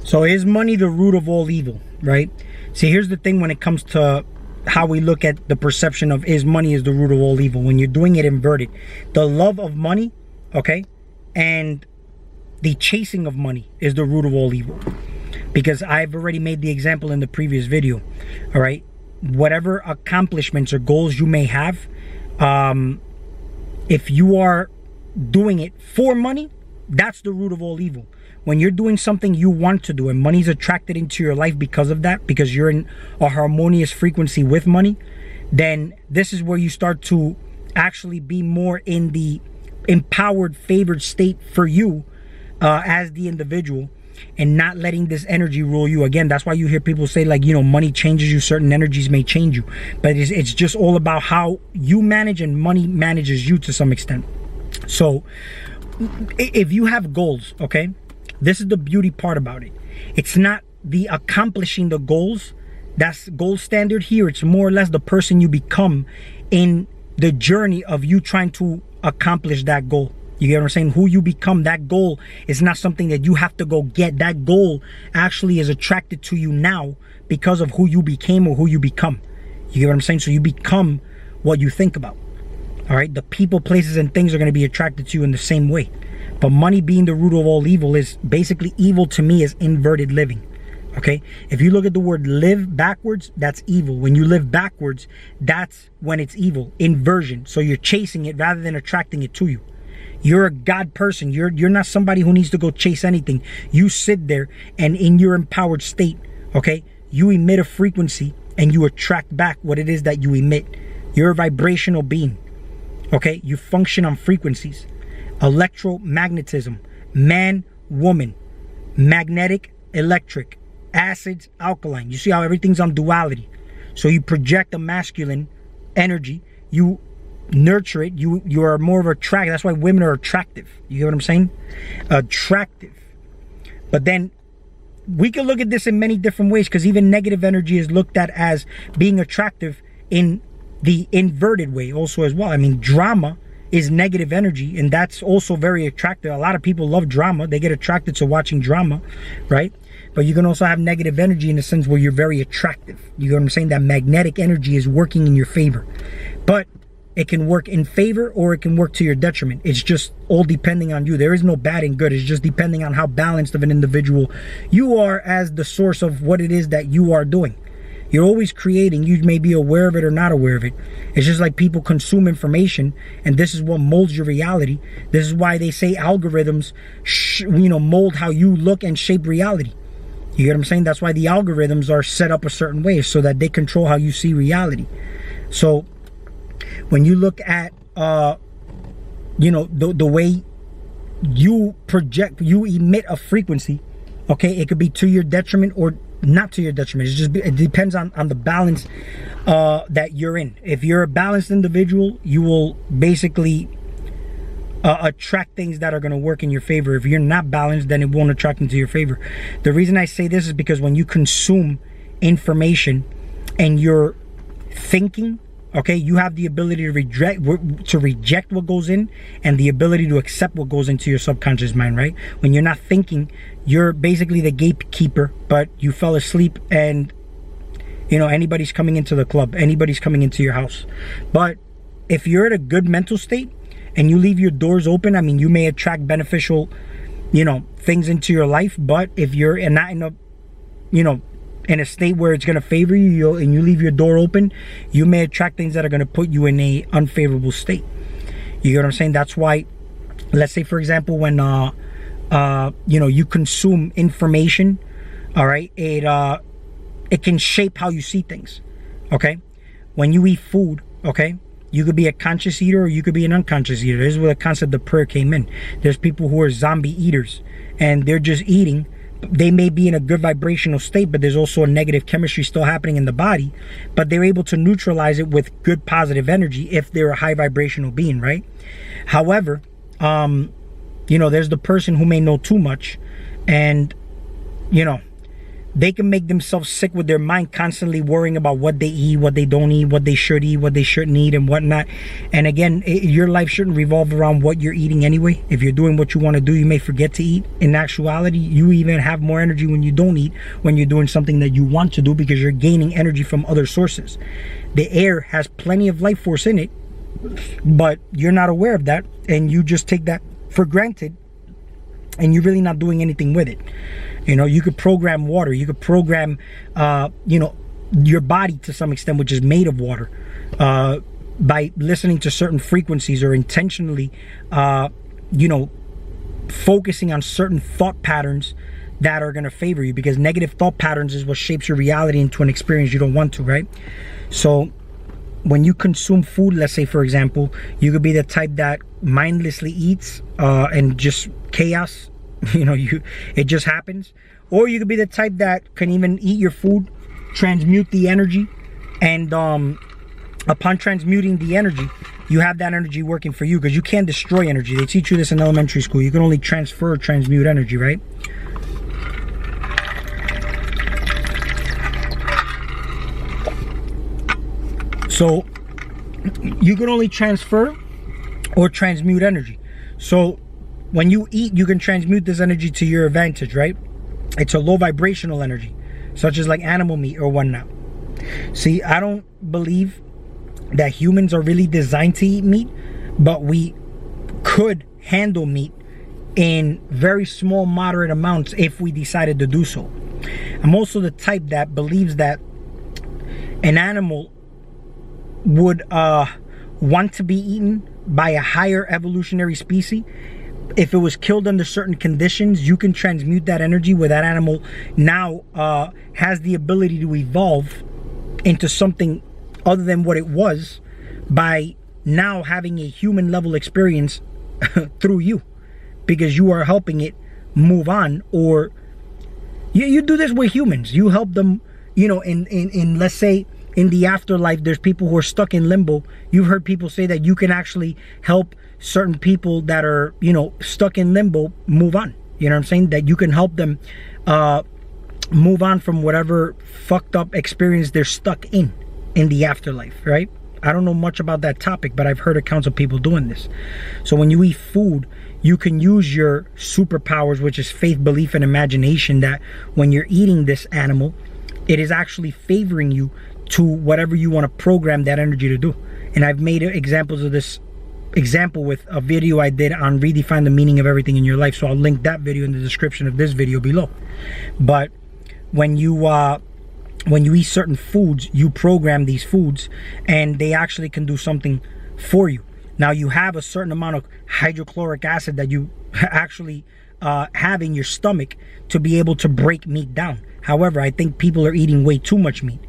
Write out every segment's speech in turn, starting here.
So is money the root of all evil, right? See, here's the thing when it comes to how we look at the perception of is money is the root of all evil. When you're doing it inverted, the love of money, okay, and the chasing of money is the root of all evil. Because I've already made the example in the previous video, all right? Whatever accomplishments or goals you may have, if you are doing it for money, that's the root of all evil. When you're doing something you want to do and money's attracted into your life because of that, because you're in a harmonious frequency with money, then this is where you start to actually be more in the empowered, favored state for you as the individual, and not letting this energy rule you. Again, that's why you hear people say, like, you know, money changes you, certain energies may change you, but it's just all about how you manage, and money manages you to some extent. So if you have goals, okay, this is the beauty part about it. It's not the accomplishing the goals that's gold standard here. It's more or less the person you become in the journey of you trying to accomplish that goal. You get what I'm saying? Who you become, that goal is not something that you have to go get. That goal actually is attracted to you now because of who you became or who you become. You get what I'm saying? So you become what you think about. All right? The people, places, and things are going to be attracted to you in the same way. But money being the root of all evil is basically, evil to me is inverted living. Okay? If you look at the word live backwards, that's evil. When you live backwards, that's when it's evil. Inversion. So you're chasing it rather than attracting it to you. You're a God person. You're not somebody who needs to go chase anything. You sit there and in your empowered state, okay, you emit a frequency and you attract back what it is that you emit. You're a vibrational being. Okay? You function on frequencies. Electromagnetism, man, woman, magnetic, electric, acids, alkaline. You see how everything's on duality. So you project a masculine energy, you nurture it, you are more of attractive. That's why women are attractive. You get what I'm saying? Attractive. But then we can look at this in many different ways, because even negative energy is looked at as being attractive in the inverted way also as well. I mean, drama is negative energy, and that's also very attractive. A lot of people love drama. They get attracted to watching drama, right? But you can also have negative energy in the sense where you're very attractive. You know what I'm saying? That magnetic energy is working in your favor. But it can work in favor or it can work to your detriment. It's just all depending on you. There is no bad and good. It's just depending on how balanced of an individual you are as the source of what it is that you are doing. You're always creating. You may be aware of it or not aware of it. It's just like people consume information, and this is what molds your reality. This is why they say algorithms, mold how you look and shape reality. You get what I'm saying? That's why the algorithms are set up a certain way, so that they control how you see reality. So when you look at, the way you project, you emit a frequency, okay, it could be to your detriment or not to your detriment. It depends on the balance that you're in. If you're a balanced individual, you will basically attract things that are going to work in your favor. If you're not balanced, then it won't attract into your favor. The reason I say this is because when you consume information and you're thinking, okay, you have the ability to reject what goes in, and the ability to accept what goes into your subconscious mind, right? When you're not thinking, you're basically the gatekeeper, but you fell asleep and, anybody's coming into the club, anybody's coming into your house. But if you're at a good mental state and you leave your doors open, I mean, you may attract beneficial, things into your life. But if you're not in a, in a state where it's going to favor you, and you leave your door open, you may attract things that are going to put you in a unfavorable state. You get what I'm saying? That's why, let's say, for example, when you consume information, all right, it can shape how you see things. Okay, when you eat food, okay, you could be a conscious eater or you could be an unconscious eater. This is where the concept of prayer came in. There's people who are zombie eaters, and they're just eating. They may be in a good vibrational state, but there's also a negative chemistry still happening in the body, but they're able to neutralize it with good positive energy if they're a high vibrational being, right? However, there's the person who may know too much, and they can make themselves sick with their mind constantly worrying about what they eat, what they don't eat, what they should eat, what they shouldn't eat, and whatnot. And again, your life shouldn't revolve around what you're eating anyway. If you're doing what you want to do, you may forget to eat. In actuality, you even have more energy when you don't eat, when you're doing something that you want to do, because you're gaining energy from other sources. The air has plenty of life force in it, but you're not aware of that, and you just take that for granted, and you're really not doing anything with it. You know, you could program water. You could program, you know, your body to some extent, which is made of water, by listening to certain frequencies or intentionally, you know, focusing on certain thought patterns that are going to favor you, because negative thought patterns is what shapes your reality into an experience you don't want to, right? So when you consume food, let's say, for example, you could be the type that mindlessly eats and just chaos. You know, it just happens. Or you could be the type that can even eat your food, transmute the energy, and upon transmuting the energy, you have that energy working for you, because you can't destroy energy. They teach you this in elementary school. You can only transfer or transmute energy, right? So you can only transfer or transmute energy. So when you eat, you can transmute this energy to your advantage, right? It's a low vibrational energy, such as like animal meat or whatnot. See, I don't believe that humans are really designed to eat meat, but we could handle meat in very small, moderate amounts if we decided to do so. I'm also the type that believes that an animal would want to be eaten by a higher evolutionary species. If it was killed under certain conditions, you can transmute that energy where that animal now has the ability to evolve into something other than what it was by now having a human level experience through you, because you are helping it move on. Or you do this with humans. You help them, you know, in let's say in the afterlife, there's people who are stuck in limbo. You've heard people say that you can actually help certain people that are, you know, stuck in limbo move on. You know what I'm saying? That you can help them move on from whatever fucked up experience they're stuck in the afterlife, right? I don't know much about that topic, but I've heard accounts of people doing this. So when you eat food, you can use your superpowers, which is faith, belief, and imagination, that when you're eating this animal, it is actually favoring you to whatever you want to program that energy to do. And I've made examples of this example with a video I did on redefine the meaning of everything in your life, so I'll link that video in the description of this video below. But when you eat certain foods, you program these foods, and they actually can do something for you. Now, you have a certain amount of hydrochloric acid that you actually have in your stomach to be able to break meat down. However, I think people are eating way too much meat.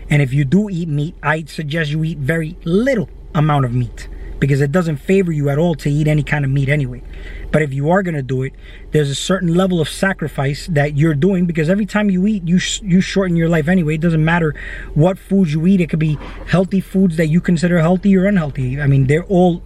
And if you do eat meat, I suggest you eat very little amount of meat, because it doesn't favor you at all to eat any kind of meat anyway. But if you are going to do it, there's a certain level of sacrifice that you're doing, because every time you eat, you shorten your life anyway. It doesn't matter what foods you eat. It could be healthy foods that you consider healthy or unhealthy. I mean, they're all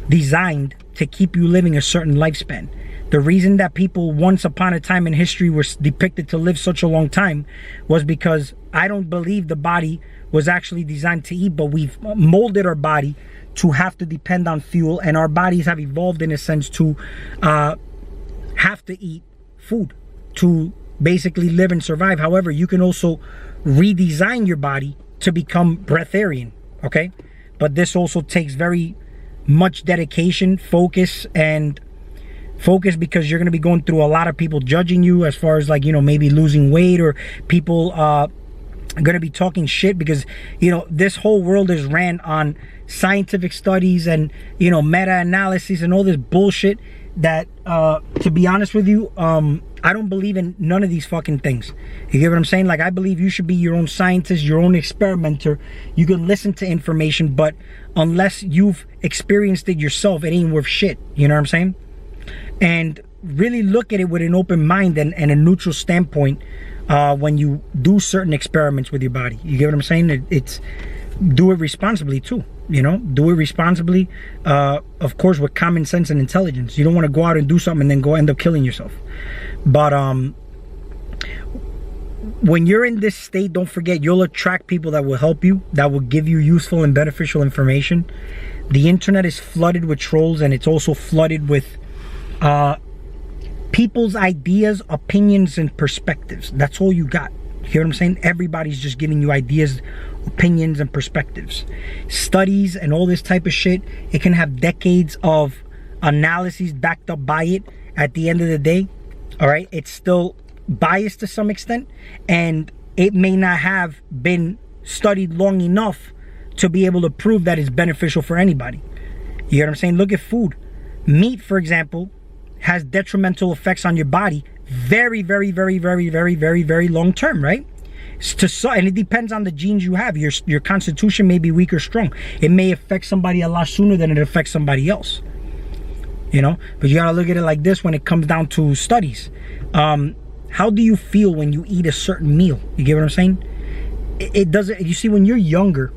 designed to keep you living a certain lifespan. The reason that people once upon a time in history were depicted to live such a long time was because I don't believe the body was actually designed to eat, but we've molded our body to have to depend on fuel, and our bodies have evolved in a sense to have to eat food to basically live and survive. However, you can also redesign your body to become breatharian, okay? But this also takes very much dedication, focus, because you're going to be going through a lot of people judging you as far as, like, you know, maybe losing weight, or people going to be talking shit, because, you know, this whole world is ran on scientific studies and, you know, meta-analysis and all this bullshit that to be honest with you, I don't believe in none of these fucking things. You get what I'm saying? Like, I believe you should be your own scientist, your own experimenter. You can listen to information, but unless you've experienced it yourself, it ain't worth shit. You know what I'm saying? And really look at it with an open mind and a neutral standpoint when you do certain experiments with your body. You get what I'm saying? It's do it responsibly too. You know, do it responsibly, of course, with common sense and intelligence. You don't want to go out and do something and then go end up killing yourself. But when you're in this state, don't forget, you'll attract people that will help you, that will give you useful and beneficial information. The internet is flooded with trolls, and it's also flooded with people's ideas, opinions, and perspectives. That's all you got. You hear what I'm saying? Everybody's just giving you ideas, opinions, and perspectives. Studies and all this type of shit, it can have decades of analyses backed up by it. At the end of the day, all right, it's still biased to some extent, and it may not have been studied long enough to be able to prove that it's beneficial for anybody. You know what I'm saying? Look at food. Meat, for example, has detrimental effects on your body very, very, very, very, very, very, very long term, right? And it depends on the genes you have. Your constitution may be weak or strong. It may affect somebody a lot sooner than it affects somebody else. You know, but you gotta look at it like this when it comes down to studies. How do you feel when you eat a certain meal? You get what I'm saying? It doesn't, you see, when you're younger,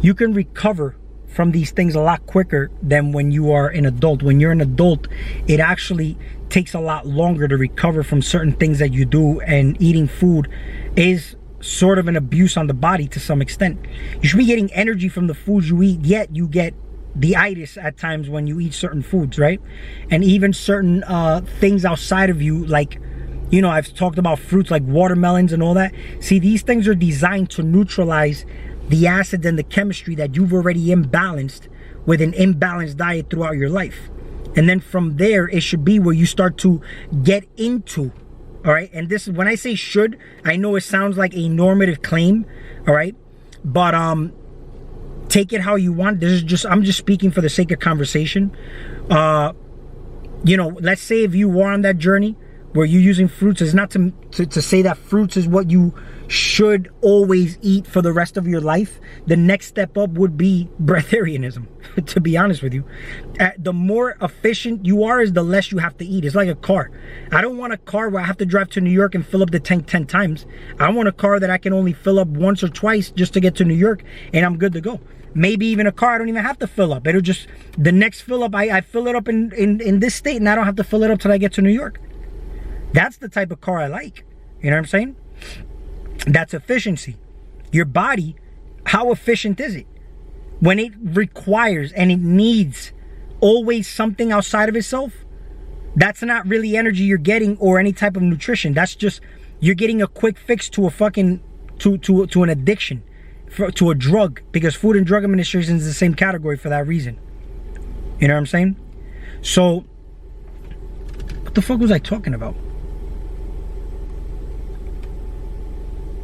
you can recover from these things a lot quicker than when you are an adult. When you're an adult, it actually takes a lot longer to recover from certain things that you do, and eating food is sort of an abuse on the body to some extent. You should be getting energy from the foods you eat, yet you get the itis at times when you eat certain foods, right? And even certain things outside of you, like, you know, I've talked about fruits like watermelons and all that. See, these things are designed to neutralize the acids and the chemistry that you've already imbalanced with an imbalanced diet throughout your life. And then from there, it should be where you start to get into, all right? And this is, when I say should, I know it sounds like a normative claim, all right? But take it how you want. This is just, I'm just speaking for the sake of conversation. You know, let's say if you were on that journey where you're using fruits, is not to say that fruits is what you should always eat for the rest of your life. The next step up would be breatharianism, to be honest with you. The more efficient you are is the less you have to eat. It's like a car. I don't want a car where I have to drive to New York and fill up the tank 10 times. I want a car that I can only fill up once or twice just to get to New York, and I'm good to go. Maybe even a car I don't even have to fill up. It'll just, the next fill up, I fill it up in this state, and I don't have to fill it up till I get to New York. That's the type of car I like. You know what I'm saying? That's efficiency. Your body, how efficient is it? When it requires and it needs always something outside of itself, that's not really energy you're getting or any type of nutrition. That's just, you're getting a quick fix to a fucking, to an addiction, to a drug, because Food and Drug Administration is the same category for that reason. You know what I'm saying? So, what the fuck was I talking about?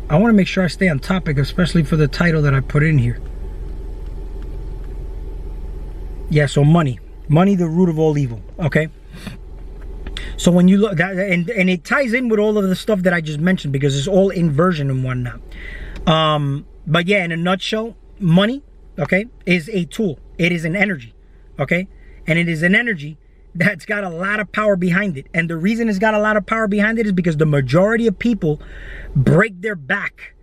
I want to make sure I stay on topic, especially for the title that I put in here. Yeah, so money. Money, the root of all evil. Okay? So when you look, that, and it ties in with all of the stuff that I just mentioned, because it's all inversion and whatnot. But yeah, in a nutshell, money, okay, is a tool. It is an energy, okay? And it is an energy that's got a lot of power behind it. And the reason it's got a lot of power behind it is because the majority of people break their back,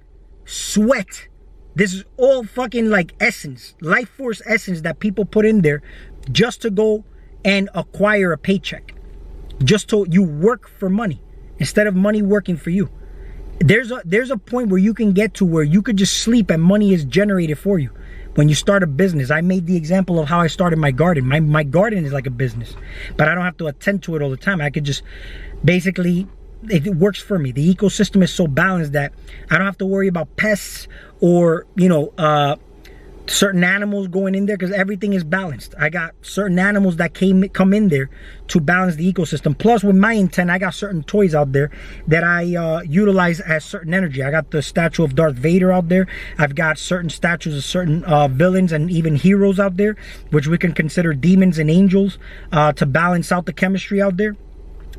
sweat. This is all fucking like essence, life force essence that people put in there just to go and acquire a paycheck. Just to, you work for money instead of money working for you. There's a point where you can get to where you could just sleep and money is generated for you. When you start a business, I made the example of how I started my garden. My garden is like a business, but I don't have to attend to it all the time. I could just basically, it works for me. The ecosystem is so balanced that I don't have to worry about pests or, you know, certain animals going in there, because everything is balanced. I got certain animals that come in there to balance the ecosystem. Plus, with my intent, I got certain toys out there that I utilize as certain energy. I got the statue of Darth Vader out there. I've got certain statues of certain villains and even heroes out there, which we can consider demons and angels, to balance out the chemistry out there.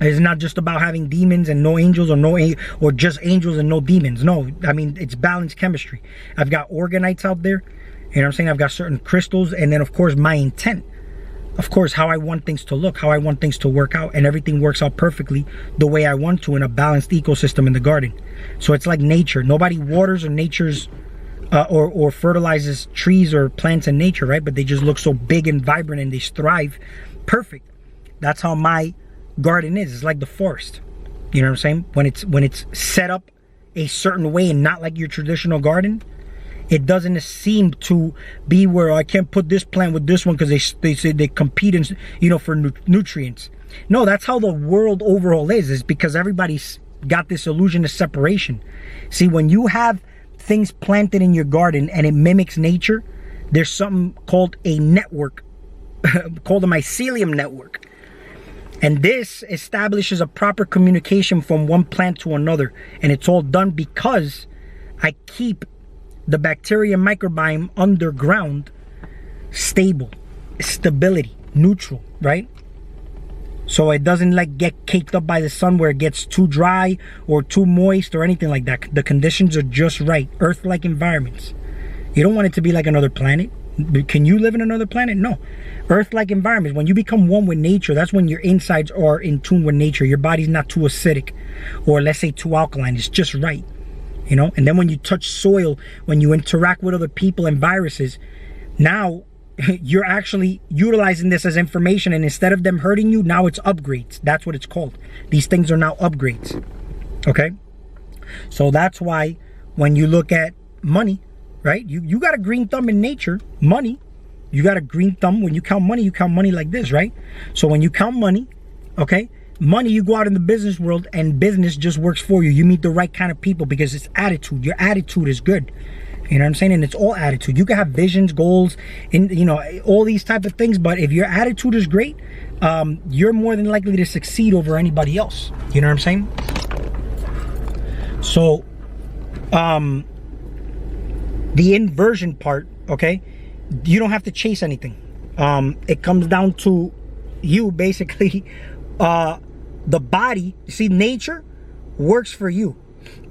It's not just about having demons and no angels, or just angels and no demons. No, I mean, it's balanced chemistry. I've got organites out there. You know what I'm saying? I've got certain crystals, and then of course my intent. Of course, how I want things to look, how I want things to work out, and everything works out perfectly the way I want to in a balanced ecosystem in the garden. So it's like nature. Nobody waters or nature's or fertilizes trees or plants in nature, right? But they just look so big and vibrant and they thrive perfect. That's how my garden is. It's like the forest. You know what I'm saying? When it's set up a certain way and not like your traditional garden, it doesn't seem to be where I can't put this plant with this one because they say they compete in, for nutrients. No, that's how the world overall is because everybody's got this illusion of separation. See, when you have things planted in your garden and it mimics nature, there's something called a network, called a mycelium network. And this establishes a proper communication from one plant to another. And it's all done because I keep the bacteria microbiome underground stable, stability, neutral, right? So it doesn't get caked up by the sun where it gets too dry or too moist or anything like that. The conditions are just right, Earth-like environments. You don't want it to be like another planet. Can you live in another planet? No. Earth-like environments. When you become one with nature, that's when your insides are in tune with nature. Your body's not too acidic or let's say too alkaline. It's just right. And then when you touch soil, when you interact with other people and viruses, now you're actually utilizing this as information, and instead of them hurting you, now it's upgrades. That's what it's called. These things are now upgrades. Okay? So that's why when you look at money, right? You got a green thumb in nature, money. You got a green thumb. When you count money like this, right? So when you count money, okay? Money, you go out in the business world and business just works for you. You meet the right kind of people because it's attitude. Your attitude is good. You know what I'm saying? And it's all attitude. You can have visions, goals, and all these type of things. But if your attitude is great, you're more than likely to succeed over anybody else. You know what I'm saying? So, the inversion part, okay? You don't have to chase anything. It comes down to you basically. The body, see, nature works for you.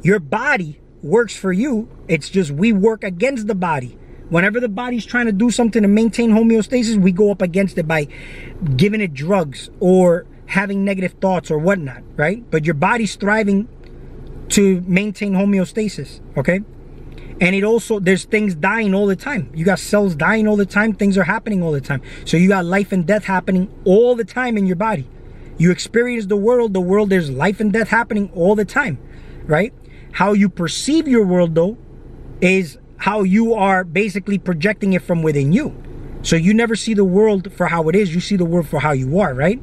Your body works for you. It's just we work against the body. Whenever the body's trying to do something to maintain homeostasis, we go up against it by giving it drugs or having negative thoughts or whatnot, right? But your body's thriving to maintain homeostasis, okay? And it also, there's things dying all the time. You got cells dying all the time. Things are happening all the time. So you got life and death happening all the time in your body. You experience the world, there's life and death happening all the time, right? How you perceive your world, though, is how you are basically projecting it from within you. So you never see the world for how it is. You see the world for how you are, right?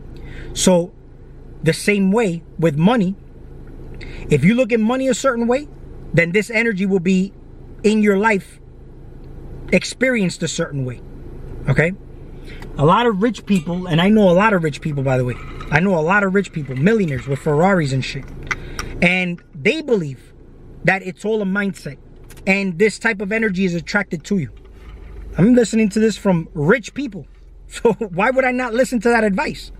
So the same way with money, if you look at money a certain way, then this energy will be in your life experienced a certain way, okay? A lot of rich people, and I know a lot of rich people, by the way. I know a lot of rich people, millionaires with Ferraris and shit. And they believe that it's all a mindset. And this type of energy is attracted to you. I'm listening to this from rich people. So why would I not listen to that advice?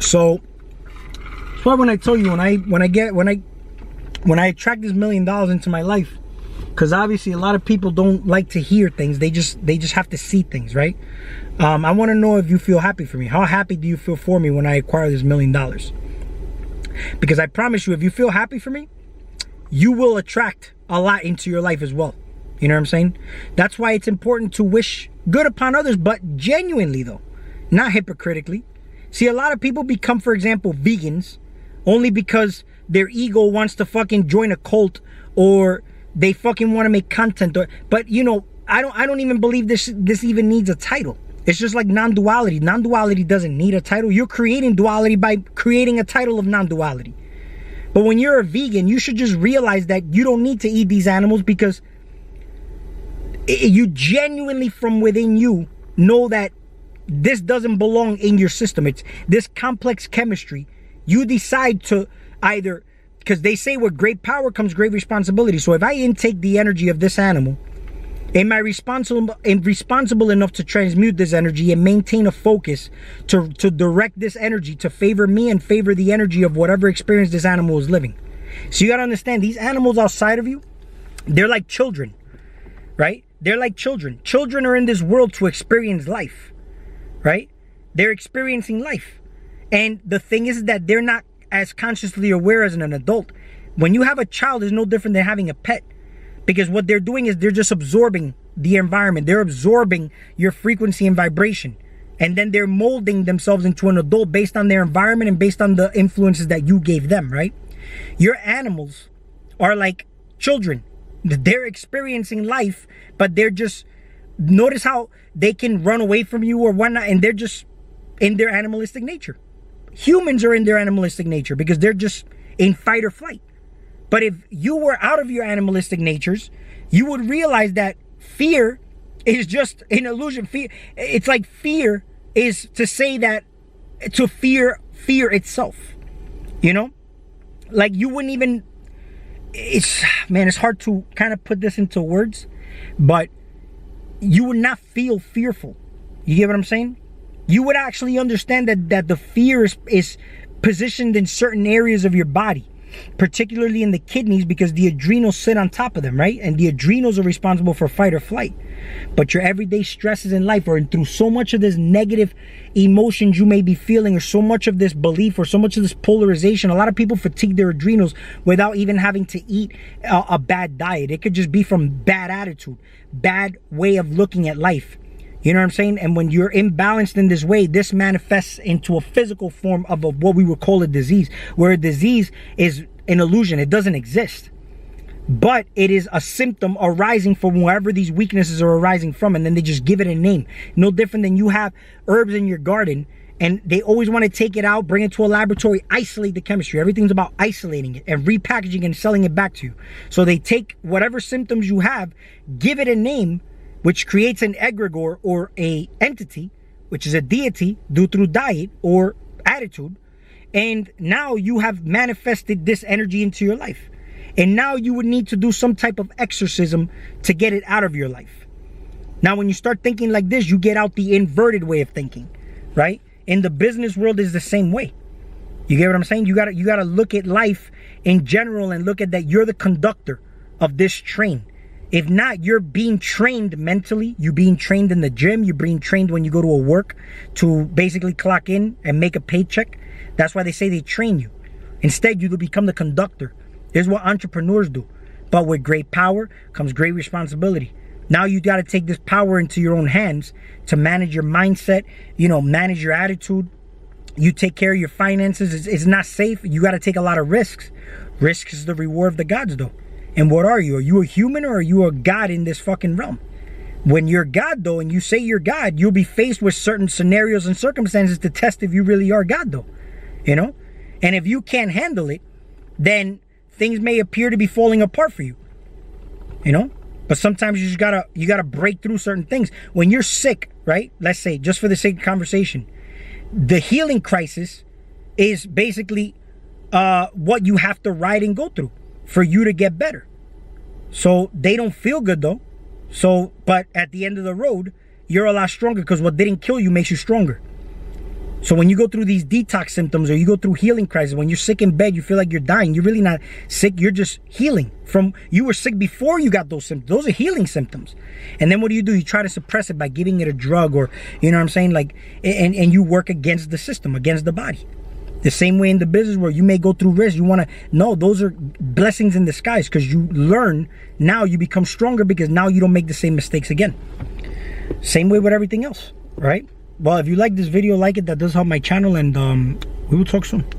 So that's why when I tell you, when I attract this $1 million into my life, because obviously a lot of people don't like to hear things. They just have to see things, right? I want to know if you feel happy for me. How happy do you feel for me when I acquire this $1 million? Because I promise you, if you feel happy for me, you will attract a lot into your life as well. You know what I'm saying? That's why it's important to wish good upon others, but genuinely though, not hypocritically. See, a lot of people become, for example, vegans only because their ego wants to fucking join a cult, or they fucking want to make content. But I don't even believe this even needs a title. It's just like non-duality. Non-duality doesn't need a title. You're creating duality by creating a title of non-duality. But when you're a vegan, you should just realize that you don't need to eat these animals because you genuinely from within you know that this doesn't belong in your system. It's this complex chemistry. You decide to either, because they say with great power comes great responsibility. So if I intake the energy of this animal, am I responsible enough to transmute this energy and maintain a focus to direct this energy to favor me and favor the energy of whatever experience this animal is living? So you got to understand, these animals outside of you, they're like children, right? They're like children. Children are in this world to experience life, right? They're experiencing life. And the thing is that they're not as consciously aware as an adult. When you have a child, it's no different than having a pet. Because what they're doing is they're just absorbing the environment. They're absorbing your frequency and vibration. And then they're molding themselves into an adult based on their environment and based on the influences that you gave them, right? Your animals are like children. They're experiencing life, but they're just, notice how they can run away from you or whatnot, and they're just in their animalistic nature. Humans are in their animalistic nature because they're just in fight or flight. But if you were out of your animalistic natures, you would realize that fear is just an illusion. Fear, it's like fear is to say that, to fear itself, you know? Like you wouldn't even, it's hard to kind of put this into words, but you would not feel fearful. You get what I'm saying? You would actually understand that the fear is positioned in certain areas of your body, particularly in the kidneys, because the adrenals sit on top of them, right? And the adrenals are responsible for fight or flight. But your everyday stresses in life, or through so much of this negative emotions you may be feeling, or so much of this belief, or so much of this polarization, a lot of people fatigue their adrenals without even having to eat a bad diet. It could just be from bad attitude, bad way of looking at life. You know what I'm saying? And when you're imbalanced in this way, this manifests into a physical form of what we would call a disease, where a disease is an illusion. It doesn't exist. But it is a symptom arising from wherever these weaknesses are arising from, and then they just give it a name. No different than you have herbs in your garden, and they always want to take it out, bring it to a laboratory, isolate the chemistry. Everything's about isolating it and repackaging and selling it back to you. So they take whatever symptoms you have, give it a name, which creates an egregore or a entity, which is a deity due through diet or attitude. And now you have manifested this energy into your life. And now you would need to do some type of exorcism to get it out of your life. Now, when you start thinking like this, you get out the inverted way of thinking, right? In the business world is the same way. You get what I'm saying? You gotta look at life in general and look at that you're the conductor of this train. If not, you're being trained mentally. You're being trained in the gym. You're being trained when you go to a work to basically clock in and make a paycheck. That's why they say they train you. Instead, you become the conductor. This is what entrepreneurs do. But with great power comes great responsibility. Now you got to take this power into your own hands to manage your mindset, manage your attitude. You take care of your finances. It's not safe. You got to take a lot of risks. Risk is the reward of the gods, though. And what are you? Are you a human, or are you a god in this fucking realm? When you're God, though, and you say you're God, you'll be faced with certain scenarios and circumstances to test if you really are God, though. And if you can't handle it, then things may appear to be falling apart for you. But sometimes you gotta break through certain things. When you're sick, right? Let's say, just for the sake of conversation, the healing crisis is basically what you have to ride and go through for you to get better. So they don't feel good though. But at the end of the road, you're a lot stronger, because what didn't kill you makes you stronger. So when you go through these detox symptoms, or you go through healing crisis, when you're sick in bed, you feel like you're dying. You're really not sick. You're just healing from, you were sick before you got those symptoms. Those are healing symptoms. And then what do? You try to suppress it by giving it a drug, or, you know what I'm saying? Like, and you work against the system, against the body. The same way in the business where you may go through risk. You want to know those are blessings in disguise, because you learn, now you become stronger, because now you don't make the same mistakes again. Same way with everything else, right? Well, if you like this video, like it. That does help my channel, and we will talk soon.